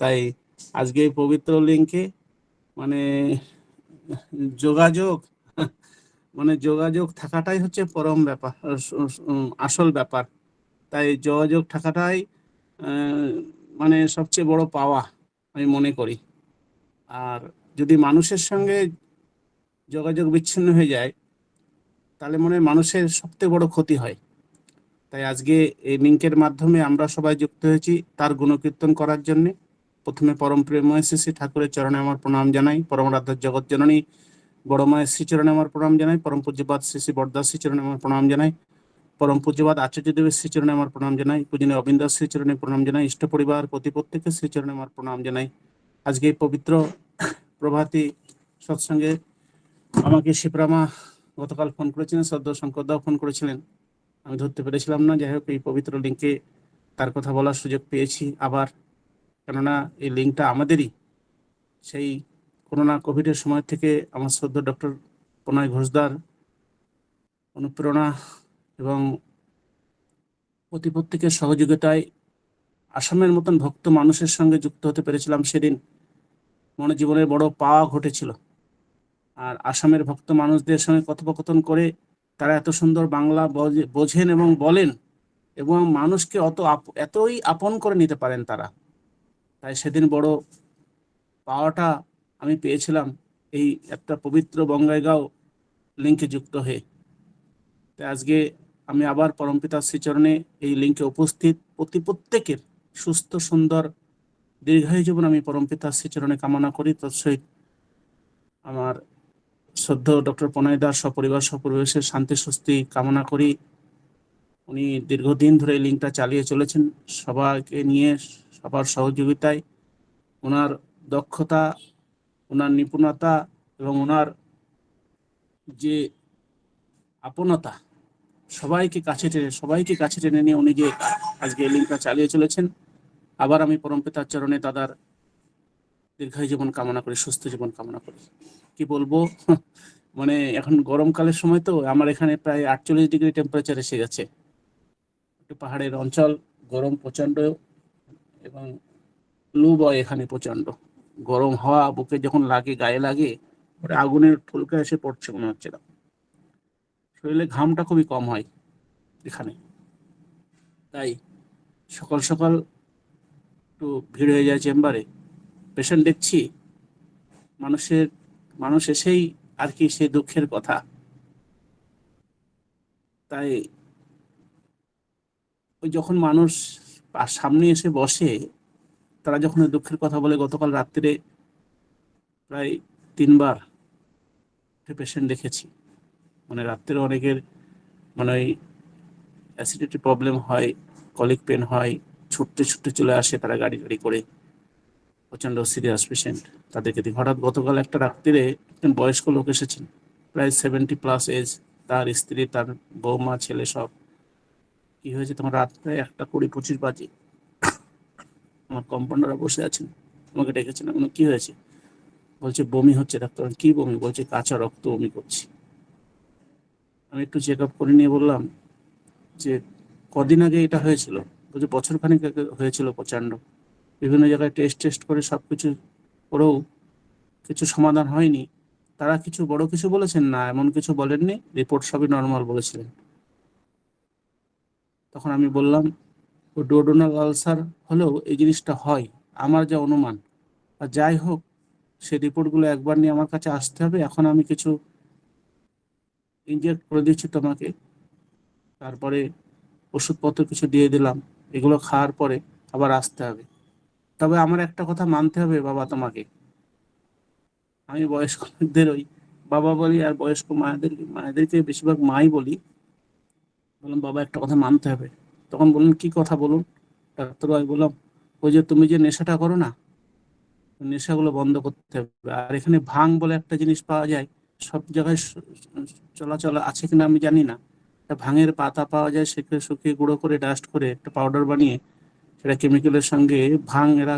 তাই আজকে এই পবিত্র লিঙ্কে মানে যোগাযোগ মানে যোগাযোগ থাকাটাই হচ্ছে পরম ব্যাপার, আসল ব্যাপার। তাই যোগাযোগ থাকাটাই আহ, মানে সবচেয়ে বড় পাওয়া আমি মনে করি। আর যদি মানুষের সঙ্গে যোগাযোগ বিচ্ছিন্ন হয়ে যায় তাহলে মনে হয় মানুষের সবচেয়ে বড় ক্ষতি হয়। তাই আজকে এই লিঙ্কের মাধ্যমে আমরা সবাই যুক্ত হয়েছি তার গুণকীর্তন করার জন্য। প্রথমে পরম প্রেমময় শ্রী শ্রী ঠাকুরের চরণে আমার প্রণাম জানাই, পরম রাধার জগৎ জননী বড় মায়ের শ্রীচরণে আমার প্রণাম জানাই, পরম পূজ্যপাদ শ্রী শ্রী বরদাস শ্রীচরণে আমার প্রণাম জানাই, পরম পূজ্যপাদ আচার্য দেবের শ্রীচরণে আমার প্রণাম জানাই, পূজনীয় অবিন্দাস শ্রীচরণে প্রণাম জানাই, ইষ্ট পরিবার প্রত্যেকের শ্রীচরণে আমার প্রণাম জানাই। আজকে এই পবিত্র প্রভাতী সৎসঙ্গে আমাকে শিবরামা গতকাল ফোন করেছিলেন, শ্রদ্ধা শঙ্করদাও ফোন করেছিলেন, আমি ধরতে পেরেছিলাম না। যাই হোক, এই পবিত্র লিঙ্কে তার কথা বলার সুযোগ পেয়েছি আবার, কেননা এই লিঙ্কটা আমাদেরই। সেই করোনা কোভিডের সময় থেকে আমার শ্রদ্ধা ডক্টর প্রণয় ঘোষদার অনুপ্রেরণা এবং প্রত্যেকের সহযোগিতায় আসামের মতন ভক্ত মানুষের সঙ্গে যুক্ত হতে পেরেছিলাম। সেদিন মনে জীবনের বড় পাওয়া ঘটেছিল। আর আসামের ভক্ত মানুষদের সঙ্গে কথোপকথন করে তারা এত সুন্দর বাংলা বোঝেন এবং বলেন, এবং মানুষকে এতই আপন করে নিতে পারেন তারা। তাই সেদিন বড় পাওয়াটা আমি পেয়েছিলাম এই একটা পবিত্র বঙ্গাইগাঁও লিঙ্কে যুক্ত হয়ে। তাই আজকে আমি আবার পরমপিতার শ্রীচরণে এই লিঙ্কে উপস্থিত প্রত্যেকের সুস্থ সুন্দর দীর্ঘায়ু জীবন আমি পরমপিতার শ্রীচরণে কামনা করি। তৎসহিত আমার শ্রদ্ধেয় ডক্টর প্রণয় দাস সপরিবারের শান্তি স্বস্তি কামনা করি। উনি দীর্ঘদিন ধরে এই লিঙ্কটা চালিয়ে চলেছেন সবাইকে নিয়ে, সবার সহযোগিতায়। ওনার দক্ষতা, ওনার নিপুণতা এবং ওনার যে আপনতা, সবাইকে কাছে টেনে নিয়ে উনি যে আজকে এই লিঙ্কটা চালিয়ে চলেছেন। আবার আমি পরমপিতার চরণে দাদার দীর্ঘায়ু জীবন কামনা করি, সুস্থ জীবন কামনা করি। কি বলবো মানে এখন গরমকালের সময় তো আমার এখানে প্রায় 48 ডিগ্রি টেম্পারেচার এসে গেছে। একটু পাহাড়ের অঞ্চল, গরম প্রচন্ড, এবং লু বয় এখানে প্রচন্ড। গরম হাওয়া বুকে যখন লাগে, গায়ে লাগে, ওটা আগুনের ফুলকা এসে পড়ছে মনে হচ্ছে না। শরীরে ঘামটা খুবই কম হয় এখানে। তাই সকাল সকাল একটু ভিড় হয়ে যায় চেম্বারে, পেশেন্ট দেখছি, মানুষ এসেই আর কি সে দুঃখের কথা। তাই ওই যখন মানুষ সামনে এসে বসে, তারা যখন ওই দুঃখের কথা বলে, গতকাল রাত্রে প্রায় 3বার পেশেন্ট দেখেছি। মানে রাত্রে অনেকের মানে ওই অ্যাসিডিটি প্রবলেম হয়, কলিক পেন হয়, ছুটতে ছুটতে চলে আসে তারা গাড়ি গাড়ি করে, প্রচন্ড সিরিয়াস পেশেন্ট তাদেরকে দিয়ে। হঠাৎ গতকাল একটা রাত্রিরে একজন বয়স্ক লোক এসেছেন, প্রায় 70+ এজ, তার স্ত্রী, তার বৌমা, ছেলে সব। কি হয়েছে তোমার? রাত প্রায় 1:20-25 বাজে, আমার কম্পাউন্ডাররা বসে আছেন, আমাকে ডেকেছেন। আমি বললাম, কি হয়েছে? বলছে বমি হচ্ছে ডাক্তার। কি বমি? বলছে কাঁচা রক্ত বমি করছি। আমি একটু চেক আপ করে নিয়ে বললাম যে কদিন আগে এটা হয়েছিল? বলছে বছরখানেক আগে হয়েছিল প্রচন্ড। বিভিন্ন জায়গায় টেস্ট করে সবকিছু করেও কিছু সমাধান হয়নি। তারা কিছু বড় কিছু বলেছেন না, এমন কিছু বলেননি, রিপোর্ট সবই নর্মাল বলেছিলেন। তখন আমি বললাম ও ডুওডেনাল আলসার হলেও এই জিনিসটা হয়, আমার যা অনুমান। আর যাই হোক, সেই রিপোর্টগুলো একবার নিয়ে আমার কাছে আসতে হবে। এখন আমি কিছু ইনজেক্ট করে দিচ্ছি তোমাকে, তারপরে ওষুধপত্র কিছু দিয়ে দিলাম, এগুলো খাওয়ার পরে আবার আসতে হবে। তবে আমার একটা কথা মানতে হবে বাবা তোমাকে। আমি বয়স্ক লোকদের ওই বাবা বলি, আর বয়স্ক মায়েদেরকে বেশিরভাগ মাই বলি। বললাম বাবা একটা কথা মানতে হবে। তখন বললেন কি কথা বলুন ডাক্তারবাবু। বললাম ওই যে তুমি যে নেশাটা করো না, নেশাগুলো বন্ধ করতে হবে। আর এখানে ভাং বলে একটা জিনিস পাওয়া যায়, সব জায়গায় চলাচল আছে কিনা আমি জানি না। একটা ভাঙের পাতা পাওয়া যায়, সেকে শুকিয়ে গুঁড়ো করে ডাস্ট করে একটা পাউডার বানিয়ে, সেটা কেমিক্যালের সঙ্গে ভাং এরা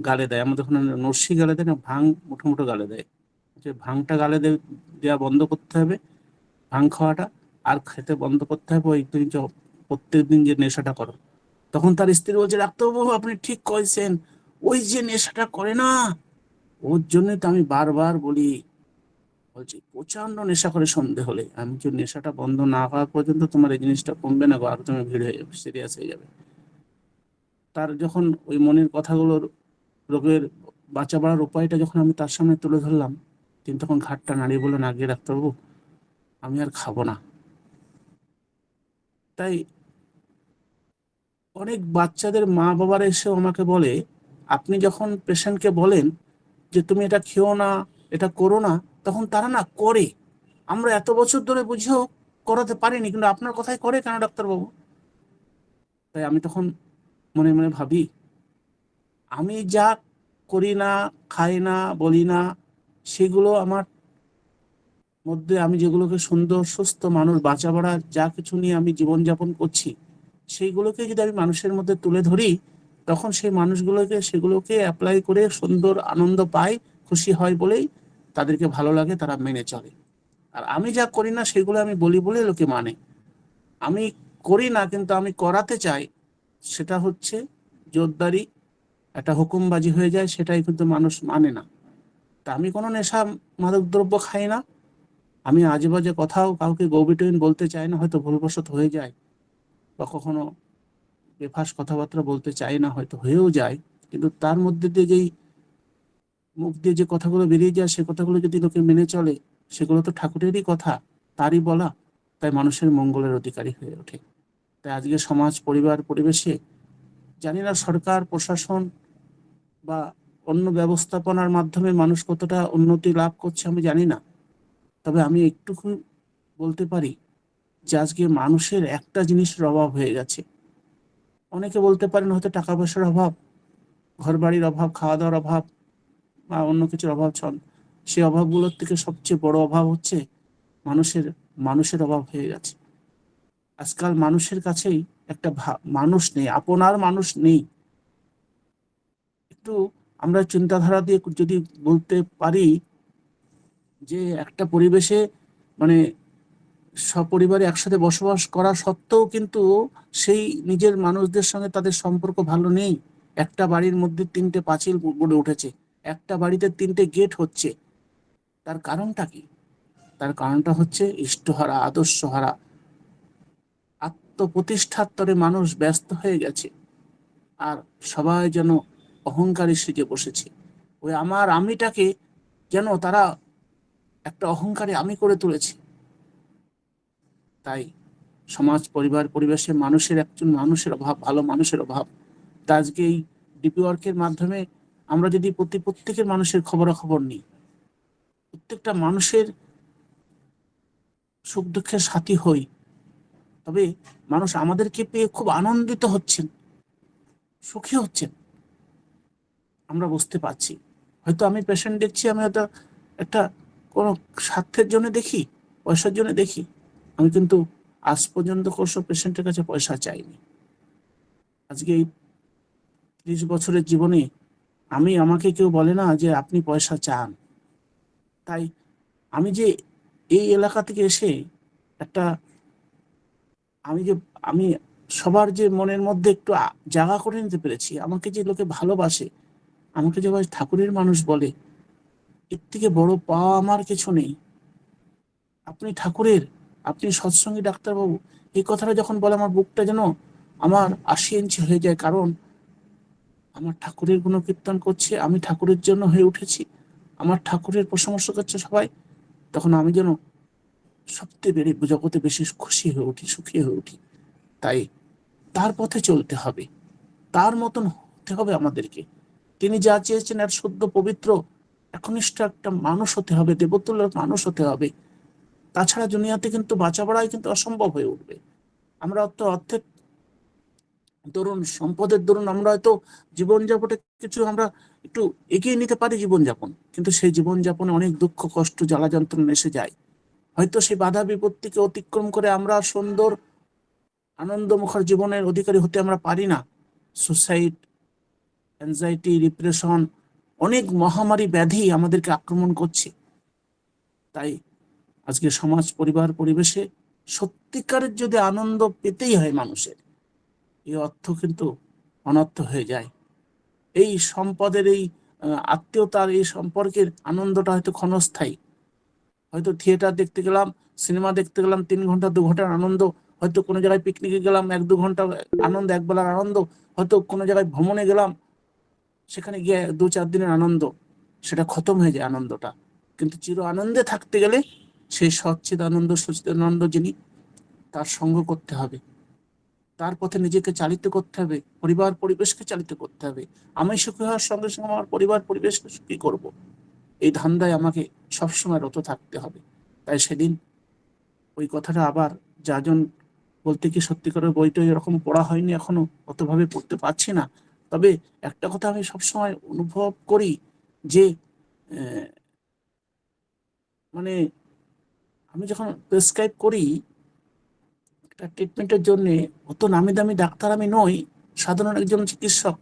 গালে দেয়। আমাদের ওখানে নস্যি গালে দেয় না, ভাং মুঠো মুঠো গালে দেয়। যে ভাংটা দেওয়া বন্ধ করতে হবে, ভাং খাওয়াটা। আর খেতে বন্ধ করতে হবে ওই তুমি প্রত্যেক দিন যে নেশাটা করো। তখন তার স্ত্রী বলছে ডাক্তারবাবু আপনি ঠিক কইছেন, ওই যে নেশাটা করে না, ওর জন্য তো আমি বারবার বলি, বলছি প্রচন্ড নেশা করে সন্ধে হলে, আমি যে নেশাটা বন্ধ না হওয়া পর্যন্ত তোমার এই জিনিসটা কমবে না গো, আরো তুমি ভিড় হয়ে যাবে, সিরিয়াস হয়ে যাবে। তার যখন ওই মনের কথাগুলোর, রোগের বাঁচা বাড়ার উপায়টা যখন আমি তার সামনে তুলে ধরলাম, তিনি তখন ঘাটটা নাড়িয়ে বললেন, আগে ডাক্তারবাবু আমি আর খাবো না। তাই অনেক বাচ্চাদের মা বাবারা এসেও আমাকে বলে, আপনি যখন পেশেন্টকে বলেন যে তুমি এটা খেও না, এটা করো না, তখন তারা না করে। আমরা এত বছর ধরে বুঝেও করাতে পারিনি, কিন্তু আপনার কথাই করে কেন ডাক্তারবাবু? তাই আমি তখন মনে মনে ভাবি, আমি যা করি না, খাই না, বলি না, সেগুলো আমার মধ্যে, আমি যেগুলোকে সুন্দর সুস্থ মানুষ বাঁচা বাড়া যা কিছু নিয়ে আমি জীবনযাপন করছি, সেইগুলোকে যদি আমি মানুষের মধ্যে তুলে ধরি, তখন সেই মানুষগুলোকে সেগুলোকে অ্যাপ্লাই করে সুন্দর আনন্দ পায়, খুশি হয় বলেই তাদেরকে ভালো লাগে, তারা মেনে চলে। আর আমি যা করি না সেগুলো আমি বলি বলে লোকে মানে। আমি করি না কিন্তু আমি করাতে চাই, সেটা হচ্ছে জোরদারি, একটা হুকুমবাজি হয়ে যায়, সেটাই কিন্তু মানুষ মানে না। তা আমি কোনো নেশা মাদক দ্রব্য খাই না, আমি আজে বাজে কথাও কাউকে গৌবিটুইন বলতে চাই না, হয়তো ভুলবশত হয়ে যায়, বা কখনো বেফাস কথাবার্তা বলতে চাই না, হয়তো হয়েও যায়। কিন্তু তার মধ্যে দিয়ে যেই মুখ দিয়ে যে কথাগুলো বেরিয়ে যায়, সে কথাগুলো যদি লোকে মেনে চলে, সেগুলো তো ঠাকুরেরই কথা, তারই বলা। তাই মানুষের মঙ্গলের অধিকারী হয়ে ওঠে। তাই আজকে সমাজ পরিবার পরিবেশে, জানি না সরকার প্রশাসন বা অন্য ব্যবস্থাপনার মাধ্যমে মানুষ কতটা উন্নতি লাভ করছে আমি জানি না, তবে আমি একটুকু বলতে পারি যে আজকে মানুষের একটা জিনিসের অভাব হয়ে গেছে। অনেকে বলতে পারেন হয়তো টাকা পয়সার অভাব, ঘর বাড়ির অভাব, খাওয়া দাওয়ার অভাব, বা অন্য কিছুর অভাব ছল। সেই অভাবগুলোর থেকে সবচেয়ে বড় অভাব হচ্ছে মানুষের মানুষের অভাব হয়ে গেছে। আজকাল মানুষের কাছেই একটা মানুষ নেই, আপনার মানুষ নেই। একটু আমরা চিন্তাধারা দিয়ে যদি বলতে পারি যে একটা পরিবেশে, মানে সপরিবারে একসাথে বসবাস করা সত্ত্বেও কিন্তু সেই নিজের মানুষদের সঙ্গে তাদের সম্পর্ক ভালো নেই। একটা বাড়ির মধ্যে তিনটে পাঁচিল গড়ে উঠেছে, একটা বাড়িতে তিনটে গেট হচ্ছে। তার কারণটা কি? তার কারণটা হচ্ছে ইষ্টহারা, আদর্শহারা, আত্মপ্রতিষ্ঠার তরে মানুষ ব্যস্ত হয়ে গেছে। আর সবাই যেন অহংকারী সেজে বসেছে। ওই আমার আমিটাকে যেন তারা একটা অহংকারী আমি করে তুলেছে। তাই সমাজ পরিবার পরিবেশে মানুষের, একজন মানুষের অভাব, ভালো মানুষের অভাব। তা আজকে এই ডিপি ওয়ার্কের মাধ্যমে আমরা যদি প্রত্যেকের মানুষের খবরাখবর নিই, প্রত্যেকটা মানুষের সুখ দুঃখের সাথী হই, তবে মানুষ আমাদেরকে পেয়ে খুব আনন্দিত হচ্ছেন, সুখী হচ্ছেন, আমরা বুঝতে পারছি। হয়তো আমি পেশেন্ট দেখছি, আমি হয়তো একটা কোনো স্বার্থের জন্য দেখি, পয়সার জন্য দেখি, আমি কিন্তু আজ পর্যন্ত কোনো পেশেন্টের কাছে পয়সা চাইনি। আজকে এই 30 বছরের জীবনে আমাকে কেউ বলে না যে আপনি পয়সা চান। তাই আমি যে এই এলাকা থেকে এসে একটা, আমি যে আমি সবার যে মনের মধ্যে একটু জায়গা করে নিতে পেরেছি, আমাকে যে লোকে ভালোবাসে, আমাকে যে ভাই ঠাকুরের মানুষ বলে, এর থেকে বড় পাওয়া আমার কিছু নেই। আপনি ঠাকুরের, আপনি সৎসঙ্গী ডাক্তারবাবু, এই কথাটা যখন বলে আমার বুকটা যেন আমার 80 ইঞ্চি হয়ে যায়। কারণ আমার ঠাকুরের গুণকীর্তন করছে, আমি ঠাকুরের জন্য হয়ে উঠেছি, আমার ঠাকুরের প্রশংসা করছে সবাই, তখন আমি যেন সবচেয়ে জগতে বেশি খুশি হয়ে উঠি, সুখী হয়ে উঠি। তাই তার পথে চলতে হবে, তার মতন হতে হবে আমাদেরকে। তিনি যা চেয়েছেন এক শুদ্ধ পবিত্র একনিষ্ঠ একটা মানুষ হতে হবে, দেবতুল্য মানুষ হতে হবে। তাছাড়া দুনিয়াতে কিন্তু বাঁচা বাড়াই কিন্তু অসম্ভব হয়ে উঠবে। আমরা অত অর্থের দরুন, সম্পদের দরুন আমরা হয়তো জীবনযাপনে কিছু আমরা একটু এগিয়ে নিতে পারি জীবনযাপন, কিন্তু সেই জীবনযাপনে অনেক দুঃখ কষ্ট জ্বালা যন্ত্রণা এসে যায়। হয়তো সেই বাধা বিপত্তিকে অতিক্রম করে আমরা সুন্দর আনন্দমুখর জীবনের অধিকারী হতে আমরা পারি না। সুসাইড, অ্যাংজাইটি, ডিপ্রেশন, অনেক মহামারী ব্যাধি আমাদেরকে আক্রমণ করছে। তাই আজকে সমাজ পরিবার পরিবেশে সত্যিকারের যদি আনন্দ পেতেই হয় মানুষের, এই অর্থ কিন্তু অনর্থ হয়ে যায়। এই সম্পদের এই আত্মীয়তার এই সম্পর্কের আনন্দটা হয়তো ক্ষণস্থায়ী। হয়তো থিয়েটার দেখতে গেলাম, সিনেমা দেখতে গেলাম 3 ঘন্টা 2 ঘন্টার আনন্দ, হয়তো কোনো জায়গায় পিকনিকে গেলাম 1-2 ঘন্টা আনন্দ, একবেলার আনন্দ, হয়তো কোনো জায়গায় ভ্রমণে গেলাম, সেখানে গিয়ে 2-4 দিনের আনন্দ, সেটা খতম হয়ে যায় আনন্দটা। কিন্তু চির আনন্দে থাকতে গেলে সেই সচ্চিদানন্দ সচিদানন্দ যিনি, তার সঙ্গ করতে হবে, তার পথে নিজেকে চালিত করতে হবে, পরিবার পরিবেশকে চালিত করতে হবে। আমি সুখী হওয়ার সঙ্গে সঙ্গে আমার পরিবার পরিবেশকে সুখী করব, এই ধান্দায় আমাকে সবসময় রত থাকতে হবে। তাই সেদিন ওই কথাটা আবার, যাজন বলতে কি সত্যি করে বইটা এরকম পড়া হয়নি এখনো, অতভাবে পড়তে পারছি না। তবে একটা কথা আমি সবসময় অনুভব করি যে মানে আমি যখন প্রেসক্রাইব করি একটা ট্রিটমেন্টের জন্য, অত নামি দামি ডাক্তার আমি নই, সাধারণ একজন চিকিৎসক।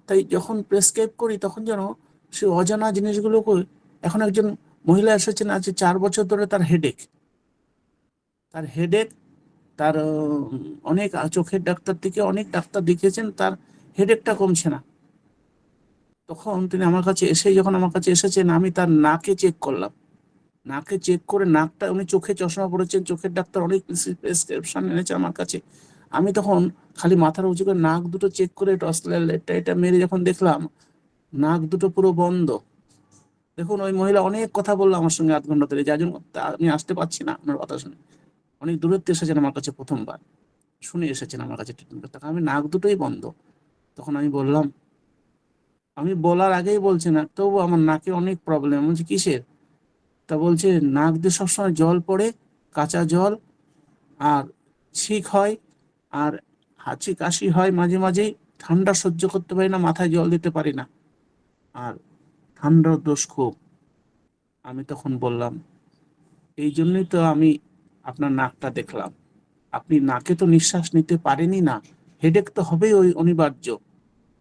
তাই যখন প্রেসক্রাইব করি তখন যেন সে অজানা জিনিসগুলোকে, এখন একজন মহিলা এসেছেন, আজ 4 বছর ধরে তার হেডেক, তার অনেক চোখের ডাক্তার থেকে অনেক ডাক্তার দেখিয়েছেন, তার হেডেকটা কমছে না। তখন তিনি আমার কাছে এসে, যখন আমার কাছে এসেছেন, আমি তার নাকে চেক করলাম। নাকে চেক করে নাকটা, উনি চোখে চশমা পড়েছেন, চোখের ডাক্তার অনেক প্রেসক্রিপশন এনেছে আমার কাছে। আমি তখন খালি মাথার উঁচু করে নাক দুটো চেক করে এটা মেরে যখন দেখলাম নাক দুটো পুরো বন্ধ। দেখুন, ওই মহিলা অনেক কথা বললো আমার সঙ্গে 8 ঘন্টা ধরে, যার জন্য আমি আসতে পারছি না ওনার কথা শুনে। অনেক দূরত্বে এসেছেন আমার কাছে, প্রথমবার শুনে এসেছেন আমার কাছে ট্রিটমেন্ট করতে। আমি নাক দুটোই বন্ধ। তখন আমি বললাম, আমি বলার আগেই বলছি না, তবু আমার নাকে অনেক প্রবলেম। বলছি কিসের? তা বলছে নাক দিয়ে সবসময় জল পড়ে, কাঁচা জল, আর ছিক হয়, আর হাঁচি কাশি হয় মাঝে মাঝেই, ঠান্ডা সহ্য করতে পারি না, মাথায় জল দিতে পারি না, আর ঠান্ডার দোষ খুব। আমি তখন বললাম, এই জন্যই তো আমি আপনার নাকটা দেখলাম, আপনি নাকে তো নিঃশ্বাস নিতে পারেনই না, হেডেক তো হবেই ওই অনিবার্য,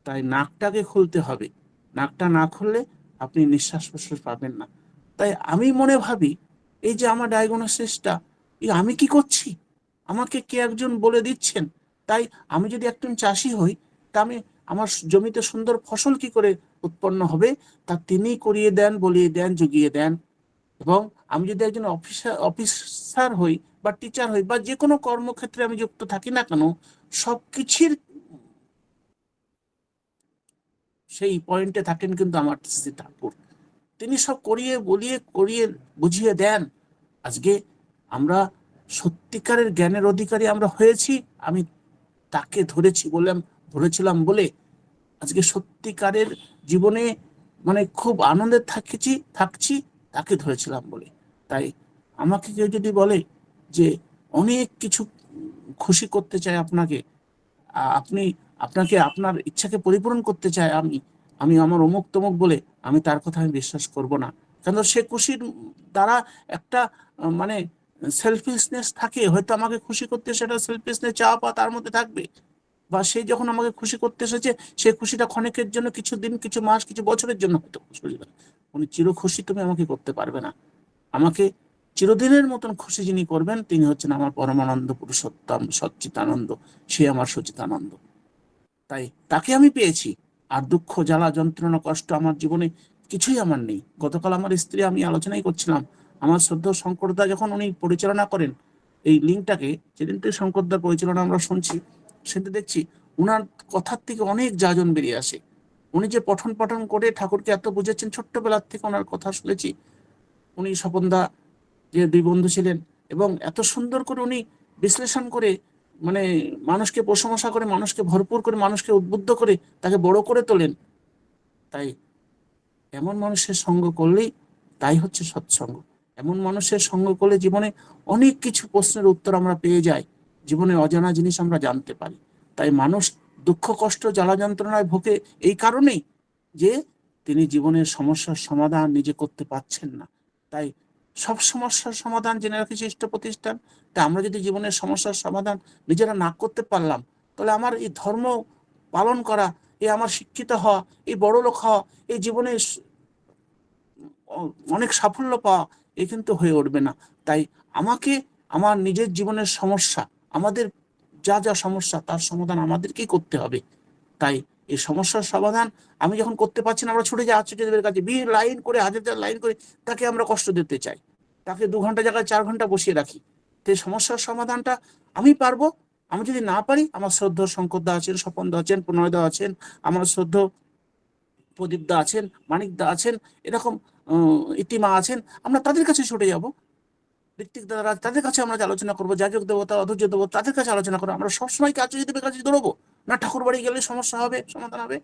তাই নাকটাকে খুলতে হবে। নাকটা না খুললে আপনি নিঃশ্বাস প্রশ্বাস পাবেন না। তাই আমি মনে ভাবি, এই যে আমার ডায়াগনোসিসটা, এই আমি কি করছি, আমাকে কে একজন বলে দিচ্ছেন। তাই আমি যদি একজন চাষি হই, তা আমি, আমার জমিতে সুন্দর ফসল কি করে উৎপন্ন হবে, তা তিনি করিয়ে দেন, বলিয়ে দেন, জুগিয়ে দেন। এবং আমি যদি একজন অফিসার হই, বা টিচার হই, বা যে কোনো কর্মক্ষেত্রে আমি যুক্ত থাকি না কেন, সবকিছুর সেই পয়েন্টে থাকেন কিন্তু আমার শ্রী ঠাকুর। তিনি সব করিয়ে বলিয়ে করিয়ে বুঝিয়ে দেন। আজকে আমরা সত্যিকারের জ্ঞানের অধিকারী আমরা হয়েছি, আমি তাকে ধরেছিলাম বলে আজকে সত্যিকারের জীবনে মানে খুব আনন্দে থাকছি, তাকে ধরেছিলাম বলে। তাই আমাকে কেউ যদি বলে যে অনেক কিছু খুশি করতে চাই আপনাকে, আপনি, আপনাকে আপনার ইচ্ছাকে পরিপূরণ করতে চাই আমি, আমি আমার অমুক তমুক বলে, আমি তার কথা আমি বিশ্বাস করব না। কেন, সে খুশির দ্বারা একটা মানে সেলফিশনেস থাকে, হয়তো আমাকে খুশি করতে, সেটা সেলফিশনেস চাওয়া পাওয়া তার মধ্যে থাকবে। বা সে যখন আমাকে খুশি করতে এসেছে, সে খুশিটা ক্ষণিকের জন্য, কিছু দিন, কিছু মাস, কিছু বছরের জন্য হয়তো খুশি। উনি চির খুশি তুমি আমাকে করতে পারবে না। আমাকে চিরদিনের মতন খুশি যিনি করবেন, তিনি হচ্ছেন আমার পরমানন্দ পুরুষোত্তম সচ্চিদানন্দ, সে আমার সচিদানন্দ। তাই তাকে আমি পেয়েছি। আর দুঃখ জ্বালা যন্ত্রণা কষ্ট আমার জীবনে কিছুই আমার নেই। গতকাল আমার স্ত্রী, আমি আলোচনাই করছিলাম, আমার শ্রদ্ধেয় শঙ্করদা যখন উনি পরিচালনা করেন এই লিঙ্কটাকে, যেদিন থেকে শঙ্করদার পরিচালনা আমরা শুনছি, সেটা দেখছি উনার কথার থেকে অনেক যাজন বেরিয়ে আসে। উনি যে পঠন পাঠন করে ঠাকুরকে এত বুঝেছেন, ছোট্টবেলার থেকে ওনার কথা শুনেছি। উনি স্বপনদা, যে দুই বন্ধু ছিলেন, এবং এত সুন্দর করে উনি বিশ্লেষণ করে, মানে মানুষকে প্রশংসা করে, মানুষকে ভরপুর করে, মানুষকে উদ্বুদ্ধ করে, তাকে বড় করে তোলেন। তাই এমন মানুষের সঙ্গ করলেই, তাই হচ্ছে সৎসঙ্গ। এমন মানুষের সঙ্গ করলে জীবনে অনেক কিছু প্রশ্নের উত্তর আমরা পেয়ে যাই, জীবনে অজানা জিনিস আমরা জানতে পারি। তাই মানুষ দুঃখ কষ্ট জ্বালা যন্ত্রণায় ভোগে এই কারণেই যে তিনি জীবনের সমস্যার সমাধান নিজে করতে পারছেন না। তাই সব সমস্যার সমাধান জেনে রাখি ইষ্ট প্রতিষ্ঠান। তাই আমরা যদি জীবনের সমস্যার সমাধান নিজেরা না করতে পারলাম, তাহলে আমার এই ধর্ম পালন করা, এই আমার শিক্ষিত হওয়া, এই বড় লোক হওয়া, এই জীবনে অনেক সাফল্য পাওয়া, এ কিন্তু হয়ে উঠবে না। তাই আমাকে আমার নিজের জীবনের সমস্যা, আমাদের যা যা সমস্যা, তার সমাধান আমাদেরকেই করতে হবে। তাই এই সমস্যার সমাধান আমি যখন করতে পারছি না, আমরা ছুটে যাই আচার্যদেবের কাছে, লাইন করে, হাজার লাইন করে তাকে আমরা কষ্ট দিতে চাই, তাকে 2 ঘন্টা জায়গায় 4 ঘন্টা বসিয়ে রাখি। তো এই সমস্যার সমাধানটা আমি পারবো। আমি যদি না পারি, আমার শ্রদ্ধ শঙ্করদা আছেন, স্বপনদা আছেন, প্রণয়দা আছেন, আমার শ্রদ্ধ প্রদীপদা আছেন, মানিকদা আছেন, এরকম ইতিমা আছেন, আমরা তাদের কাছে ছুটে যাব। ঋত্বিক দাদারা, তাদের কাছে আমরা আলোচনা করবো, যাজক দেবতা, অধৈর্য দেবতা, তাদের কাছে আলোচনা করবো। আমরা সবসময় আচার্যদেবের কাছে দৌড়বো না? ঠাকুর বাড়ি গেলে সমস্যা হবে, সমাধান হবে?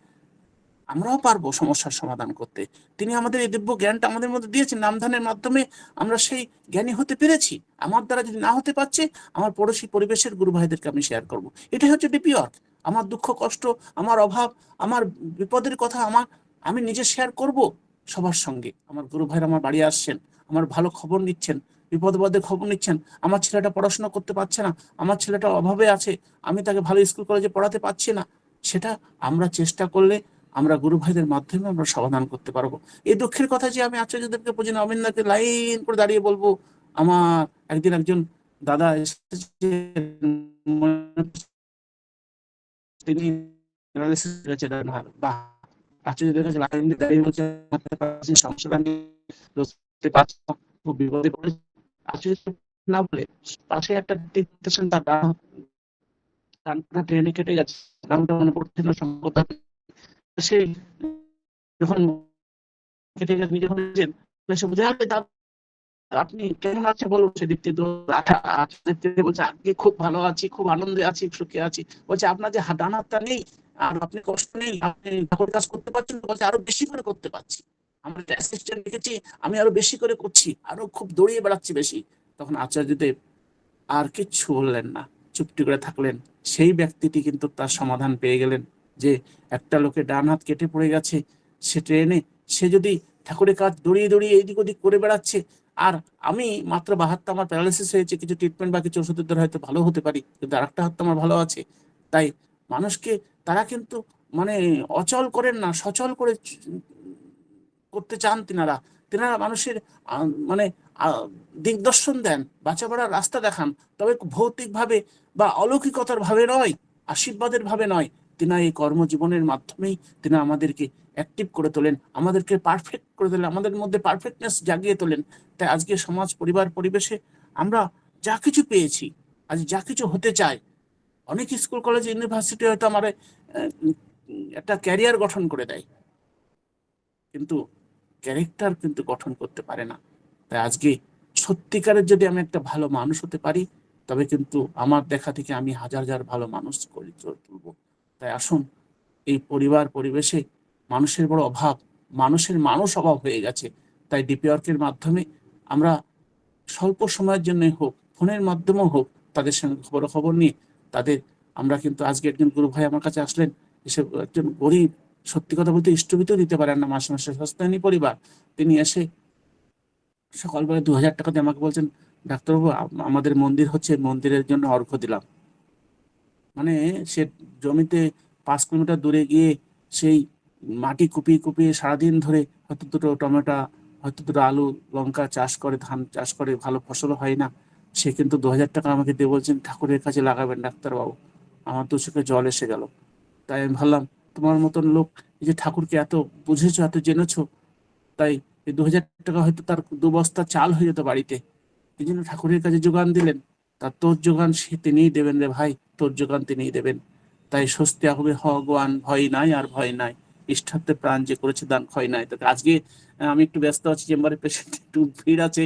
আমরাও পারবো সমস্যার সমাধান করতে। তিনি আমাদের এই দিব্য জ্ঞানটা আমাদের মধ্যে দিয়েছেন, নামধানের মাধ্যমে আমরা সেই জ্ঞানী হতে পেরেছি। আমার দ্বারা যদি না হতে পারছে, আমার পড়োশি পরিবেশের গুরু ভাইদেরকে আমি শেয়ার করব। এটাই হচ্ছে ডিপি ওয়ার্ক। আমার দুঃখ কষ্ট, আমার অভাব, আমার বিপদের কথা আমি নিজে শেয়ার করব সবার সঙ্গে। আমার গুরু ভাইরা আমার বাড়ি আসছেন, আমার ভালো খবর নিচ্ছেন, বিপদ আপদের খবর নিচ্ছেন। আমার ছেলেটা পড়াশোনা করতে পারছে না, আমার ছেলেটা অভাবে আছে, আমি তাকে ভালো স্কুল কলেজে পড়াতে পারছি না, সেটা আমরা চেষ্টা করলে আমরা গুরু ভাইদের মাধ্যমে আমরা সমাধান করতে পারবো। এই দুঃখের কথা যে আমি আচার্যদেবকে পুজি না, অবিন্দাকে লাইন করে দাঁড়িয়ে বলবো। আমার একদিন একজন দাদা এসেছে, তিনি আচার্যদের কাছে লাইন দিয়ে দাঁড়িয়ে বলছে, সমস্যাটা নিয়ে খুব বিপদে পড়েছে। আচার্য না বলে পাশে একটা স্টেশন, তার ট্রেনে কেটে গেছে, নামটা মনে পড়ছিল সম্ভবত। সে যখন কেটে গেছে, যখন এসে বুঝে আপনি কেমন আছে বলুন, সে দীপ্তি বলছে আজকে খুব ভালো আছি, খুব আনন্দে আছি, সুখে আছি। বলছে আপনার যে ডান হাতটা নেই আর আপনি কষ্ট নেই, আপনি ঠাকুর কাজ করতে পারছেন? বলছে আরো বেশি করে করতে পারছি, আমরা অ্যাসিস্ট্যান্ট রেখেছি, আমি আরো বেশি করে করছি, আরো খুব দৌড়িয়ে বেড়াচ্ছি বেশি। তখন আচার্যদেব আর কিচ্ছু বললেন না, চুপটি করে থাকলেন। সেই ব্যক্তিটি কিন্তু তার সমাধান পেয়ে গেলেন, যে একটা লোকের ডান হাত কেটে পড়ে গেছে, সে ট্রেনে, সে যদি ঠাকুরের কাজ দৌড়িয়ে দৌড়িয়ে এইদিক ওদিক করে বেড়াচ্ছে, আর আমি মাত্র বা হাতটা আমার প্যারালাইসিস হয়েছে, কিছু ট্রিটমেন্ট বা কিছু ওষুধের দ্বারা হয়তো ভালো হতে পারি, কিন্তু আরেকটা হাত তো আমার ভালো আছে। তাই মানুষকে তারা কিন্তু মানে অচল করেন না, সচল করে করতে চান তিনারা। তিনারা মানুষের মানে দিগদর্শন দেন, বাঁচা পড়ার রাস্তা দেখান, তবে ভৌতিক ভাবে বা অলৌকিকতার ভাবে নয়, আশীর্বাদের ভাবে নয়। তিনি এই কর্মজীবনের মাধ্যমেই তিনি আমাদেরকে অ্যাক্টিভ করে তোলেন, আমাদেরকে পারফেক্ট করে তোলেন, আমাদের মধ্যে পারফেক্টনেস জাগিয়ে তোলেন। তাই আজকে সমাজ, পরিবার, পরিবেশে আমরা যা কিছু পেয়েছি, আজ যা কিছু হতে চায়, অনেক স্কুল কলেজ ইউনিভার্সিটি হয়তো আমার একটা ক্যারিয়ার গঠন করে দেয়, কিন্তু ক্যারেক্টার কিন্তু গঠন করতে পারে না। তাই আজকে সত্যিকারের যদি আমি একটা ভালো মানুষ হতে পারি, তবে কিন্তু আমার দেখা থেকে আমি হাজার হাজার ভালো মানুষ করে তুলবো। তাই আসুন, এই পরিবার পরিবেশে মানুষের বড় অভাব, মানুষ অভাব হয়ে গেছে। তাই ডিপি ওয়ার্কের মাধ্যমে আমরা স্বল্প সময়ের জন্য হোক, ফোনের মাধ্যমেও হোক, তাদের সঙ্গে খবর নিয়ে তাদের, আমরা কিন্তু আজকে একজন গুরু ভাই আমার কাছে আসলেন, এসে একজন গরিব, সত্যি কথা বলতে ইষ্টবিতও দিতে পারেন না, মাসে মাসে সস্তায়নী পরিবার, তিনি এসে সকালবেলা 2000 টাকা দিয়ে আমাকে বলছেন, ডাক্তারবাবু আমাদের মন্দির হচ্ছে, মন্দিরের জন্য অর্ঘ্য দিলাম। মানে সে জমিতে 5 কিলোমিটার দূরে গিয়ে সেই মাটি কুপিয়ে কুপিয়ে সারাদিন ধরে হয়তো দুটো টমেটো, হয়তো দুটো আলু লঙ্কা চাষ করে, ধান চাষ করে, ভালো ফসল হয় না, সে কিন্তু 2000 টাকা আমাকে দিয়ে বলছেন ঠাকুরের কাছে লাগাবেন ডাক্তারবাবু। আমার তো চোখে জল এসে গেল। তাই আমি ভাবলাম, তোমার মতন লোক এই যে ঠাকুরকে এত বুঝেছো, এত জেনেছো, তাই এই 2000 টাকা হয়তো তার 2 বস্তা চাল হয়ে যেত বাড়িতে, এই জন্য ঠাকুরের কাছে যোগান দিলেন। তার তোর যোগান সে তিনিই দেবেন রে ভাই, তোর যোগান তিনিই দেবেন। তাই স্বস্তি হবে ভগবান, ভয় নাই আর ভয় নাই, ইষ্টার্থে প্রাণ যে করেছে দান ক্ষয় নাই। তো আজকে আমি একটু ব্যস্ত আছি, চেম্বারে পেশেন্ট একটু ভিড় আছে।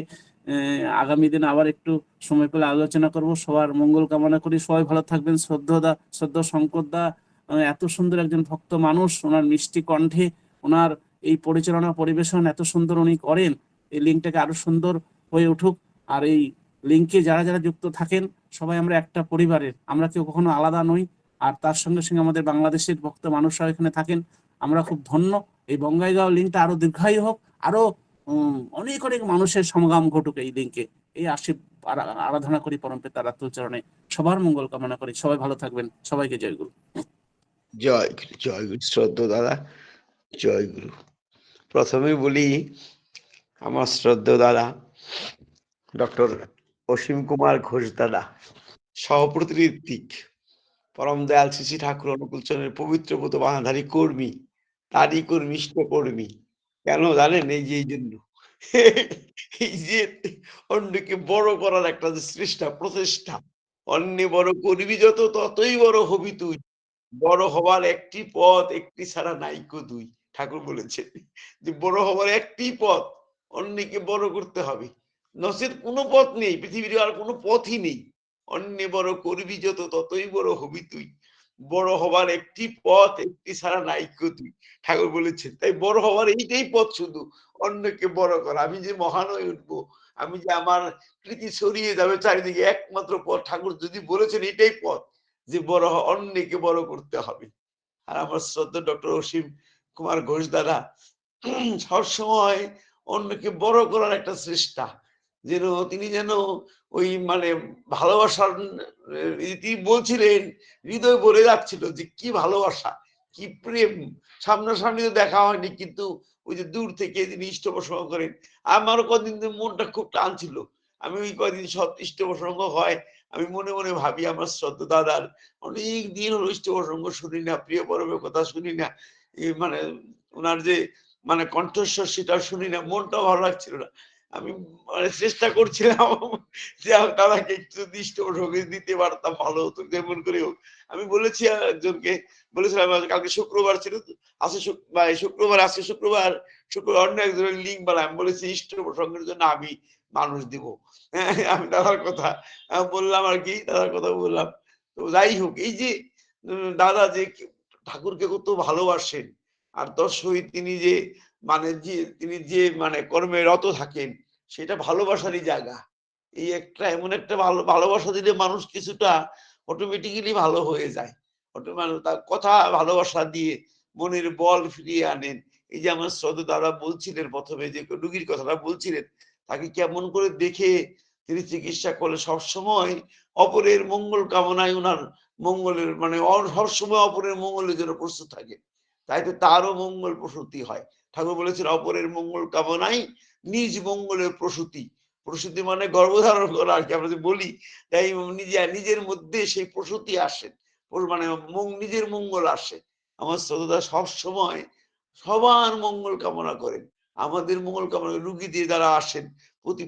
আগামী দিন আবার একটু সময় পেলে আলোচনা করব। সবার মঙ্গল কামনা করি, সবাই ভালো থাকবেন। শ্রদ্ধা শঙ্কর দা এত সুন্দর একজন ভক্ত মানুষ, ওনার মিষ্টি কণ্ঠে, ওনার এই পরিচালনা পরিবেশন এত সুন্দর উনি করেন। এই লিঙ্কটাকে আরো সুন্দর হয়ে উঠুক। আর এই লিঙ্কে যারা যারা যুক্ত থাকেন, সবাই আমরা একটা পরিবারের, আমরা কেউ কখনো আলাদা নই। আর তার সঙ্গে সঙ্গে আমাদের বাংলাদেশের ভক্ত মানুষরা এখানে থাকেন, আমরা খুব ধন্য। এই বঙ্গাইগাঁও লিঙ্কটা আরো দীর্ঘায়ু হোক, আরো অনেক অনেক মানুষের সমাগম ঘটুক এই লিঙ্কে, এই আরাধনা করি পরম পিতার আত্মচরণে। সবার মঙ্গল কামনা করি, সবাই ভালো থাকবেন, সবাইকে জয় গুরু। জয় গুরু, জয় গুরু। শ্রদ্ধা দাদা, জয় গুরু। প্রথমে বলি, আমার শ্রদ্ধা দাদা ডক্টর অসীম কুমার ঘোষ দাদা, সহপ্রতিনিধিক পরম দয়াল শ্রী ঠাকুর অনুকূলচরণের পবিত্র ব্রত বাঁধাধারী কর্মী, তারই কর্মী, ইষ্ট কর্মী। কেন জানেন? এই যে এই জন্য এই যে অন্যকে বড় করার একটা যে চেষ্টা, প্রচেষ্টা, অন্যে বড় করবি যত ততই বড় হবি তুই। বড় হবার একটি পথ, একটি ছাড়া নাইকো দুই। ঠাকুর বলেছেন যে বড় হবার একটি পথ, অন্যকে বড় করতে হবে। নচেৎ কোনো পথ নেই, পৃথিবীর আর কোনো পথই নেই। অন্যে বড় করবি যত ততই বড় হবি তুই। বড় হবার একটি পথ, একটি ছাড়া নাইকো তুই। ঠাকুর বলেছেন। তাই বড় হওয়ার এইটাই পথ শুধু, অন্যকে বড় করা। আমি যে মহান হয়ে উঠবো, আমি যে আমার কৃতি ছড়িয়ে যাবে চারিদিকে, একমাত্র পথ ঠাকুর যদি বলেছেন এটাই পথ, যে বড় অন্যকে বড় করতে হবে। আর আমার শ্রদ্ধা ডক্টর অসীম কুমার ঘোষ দাদা সবসময় অন্যকে বড় করার একটা চেষ্টা, যেন তিনি যেন ওই মানে ভালোবাসার তিনি বলছিলেন, হৃদয় ভরে যাচ্ছিল যে কি ভালোবাসা, কি প্রেম। সামনাসামনি তো দেখা হয়নি, কিন্তু ওই যে দূর থেকে তিনি ইষ্ট প্রসঙ্গ করেন। আমারও কদিন মনটা খুব টানছিল, আমি ওই কদিন সব ইষ্ট প্রসঙ্গ হয়, আমি মনে মনে ভাবি আমার শ্রদ্ধা দাদার অনেক দিন হলো ইষ্ট প্রসঙ্গ শুনি না, প্রিয় পরমের কথা শুনি না, মানে ওনার যে মানে কণ্ঠস্বর সেটা শুনি না, মনটাও ভালো লাগছিল না। আমি মানে চেষ্টা করছিলাম যে তারাকে একটু ইষ্ট প্রসঙ্গ দিতে পারতাম ভালো হতো, যেমন করে হোক। আমি বলেছি একজনকে, বলেছিলাম কালকে শুক্রবার ছিল, আজকে শুক্রবার, আজকে শুক্রবার, শুক্রবার অন্য একজনের লিঙ্ক বানাই, আমি বলেছি ইষ্ট প্রসঙ্গের জন্য আমি মানুষ দিব। আমি দাদার কথা বললাম আর কি, দাদার কথা বললাম। তো যাই হোক, এই যে দাদা যে ঠাকুরকে কত ভালোবাসেন, আর তৎসহিত তিনি যে মানে যে তিনি যে মানে কর্মে রত থাকেন, সেটা ভালোবাসারই জায়গা। এই একটা এমন একটা ভালোবাসা দিলে মানুষ কিছুটা অটোমেটিক্যালি ভালো হয়ে যায়। মানে তার কথা ভালোবাসা দিয়ে মনের বল ফিরিয়ে আনেন। এই যে আমার শ্রদ্ধা দাদা বলছিলেন প্রথমে, যে রুগীর কথাটা বলছিলেন, তাকে কেমন করে দেখে তিনি চিকিৎসা করলে, সবসময় অপরের মঙ্গল কামনায় ওনার মঙ্গলের মানে সবসময় অপরের মঙ্গলের জন্য প্রস্তুত থাকে, তাই তো তারও মঙ্গল প্রসূতি হয়। ঠাকুর বলেছেন অপরের মঙ্গল কামনাই নিজ মঙ্গলের প্রসূতি। প্রসূতি মানে গর্ভধারণ করা আর কি, আমরা যে বলি, তাই নিজের মধ্যে সেই প্রসূতি আসে, মানে নিজের মঙ্গল আসে। আমার শ্রদ্ধা সব সময় সবার মঙ্গল কামনা করেন, আমাদের মঙ্গল কামনা। রুগীদের যারা আসেন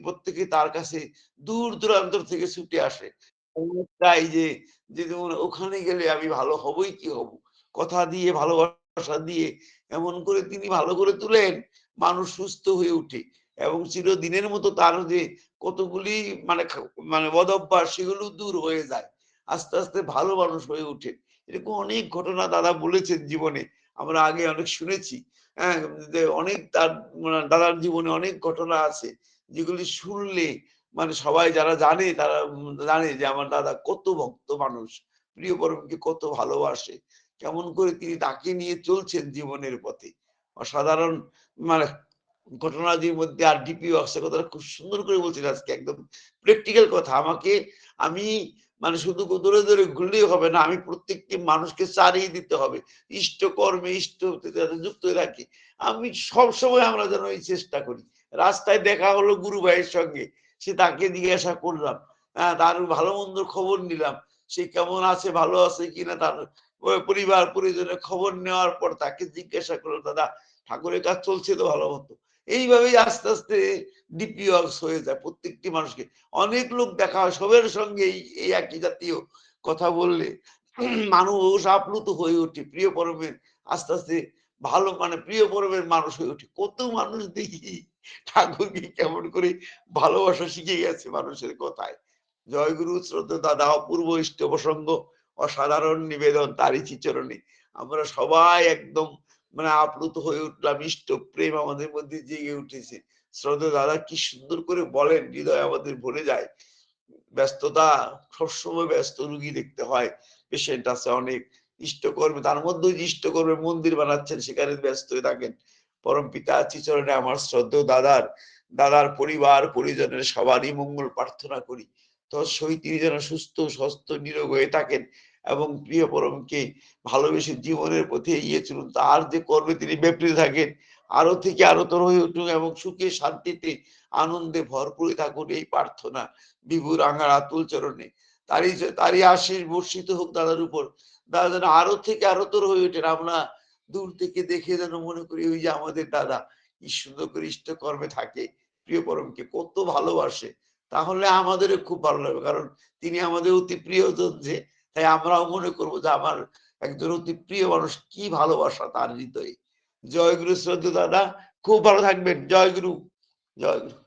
প্রত্যেকে তার কাছে দূর দূরান্তর থেকে ছুটে আসে, তাই যে ওখানে গেলে আমি ভালো হবই কি হব, কথা দিয়ে ভালোবাসা দিয়ে এমন করে তিনি ভালো করে তুলেন, মানুষ সুস্থ হয়ে উঠে। এবং চিরদিনের মতো তার যে কতগুলি মানে মানে বদ অভ্যাস, সেগুলো দূর হয়ে যায়, আস্তে আস্তে ভালো মানুষ হয়ে উঠে। এরকম অনেক ঘটনা দাদা বলেছেন জীবনে, আমরা আগে অনেক শুনেছি। হ্যাঁ, যে অনেক তার মানে দাদার জীবনে অনেক ঘটনা আছে, যেগুলি শুনলে মানে সবাই যারা জানে তারা জানে যে আমার দাদা কত ভক্ত মানুষ, প্রিয় পরমকে কত ভালোবাসে, কেমন করে তিনি তাকে নিয়ে চলছেন জীবনের পথে। অসাধারণ মানে ঘটনাদির মধ্যে আর ডিপি ওয়ার্কসের কথাটা খুব সুন্দর করে বলছেন আজকে, একদম প্র্যাকটিক্যাল কথা। আমি মানে শুধু দূরে দূরে ঘুরলেই হবে না, আমি প্রত্যেকটি মানুষকে চালিয়ে দিতে হবে, ইষ্ট কর্মে ইষ্ট যুক্ত রাখি। আমি সব সময় আমরা যেন এই চেষ্টা করি। রাস্তায় দেখা হলো গুরু ভাইয়ের সঙ্গে, সে তাকে জিজ্ঞাসা করলাম, তার ভালো মন্দ খবর নিলাম, সে কেমন আছে, ভালো আছে কিনা, তার পরিবার পরিজনের খবর নেওয়ার পর তাকে জিজ্ঞাসা করলো, দাদা ঠাকুরের কাজ চলছে তো ভালো মতো। এইভাবেই আস্তে আস্তে ডিপি ওয়ার্কস হয়ে যায় প্রত্যেকটি মানুষকে। অনেক লোক দেখা হয়, সবের সঙ্গে এই একই জাতীয় কথা বললে মানুষ আপ্লুত হয়ে ওঠে, প্রিয় পরমের আস্তে আস্তে ভালো মানে প্রিয় পরমের মানুষ হয়ে ওঠে। কত মানুষ দেখি ঠাকুরকে কেমন করে ভালোবাসা শিখে গেছে মানুষের কথায়। জয়গুরু শ্রদ্ধা দাদা, অপূর্ব ইষ্ট প্রসঙ্গ, অসাধারণ নিবেদন তারই চরণে। আমরা সবাই একদম মানে আপ্লুত হয়ে উঠলাম, ইষ্ট প্রেম আমাদের মধ্যে জেগে উঠেছে। শ্রদ্ধা দাদা কি সুন্দর করে বলেন, হৃদয় আমাদের ভরে যায়। ব্যস্ততা, সবসময় ব্যস্ত, রুগী দেখতে হয়, পেশেন্ট আছে অনেক, ইষ্টকর্মে তার মধ্যে ইষ্টকর্মে মন্দির বানাচ্ছেন, সেখানে ব্যস্ত হয়ে থাকেন। পরম পিতা চরণে আমার শ্রদ্ধেয় দাদার পরিবার পরিজনের সবারই মঙ্গল প্রার্থনা করি। তৎসহিত তিনি যেন সুস্থ স্বাস্থ্য নিরোগ হয়ে থাকেন এবং প্রিয় পরমকে ভালোবেসে জীবনের পথে এগিয়ে চলুন। তার যে কর্মে তিনি ব্যাপৃত থাকেন, আরো থেকে আরোতর হয়ে উঠুন এবং সুখে শান্তিতে আনন্দে ভরপুর থাকুন, এই প্রার্থনা বিভু রাঙার আতুল চরণে। তারই আশীষ বর্ষিত হোক দাদার উপর। দাদা যেন আরো থেকে আরো তোর হয়ে ওঠেন। আমরা দূর থেকে দেখে যেন মনে করি ওই যে আমাদের দাদা কি সুন্দর করে ইষ্ট কর্মে থাকে, প্রিয় পরমকে কত ভালোবাসে। তাহলে আমাদেরও খুব ভালো লাগবে, কারণ তিনি আমাদের অতি প্রিয়জন যে, তাই আমরাও মনে করবো যে আমার একজন অতি প্রিয় মানুষ, কি ভালোবাসা তার হৃদয়ে। জয় গুরু শ্রদ্ধেয় দাদা, খুব ভালো থাকবেন। জয় গুরু, জয় গুরু।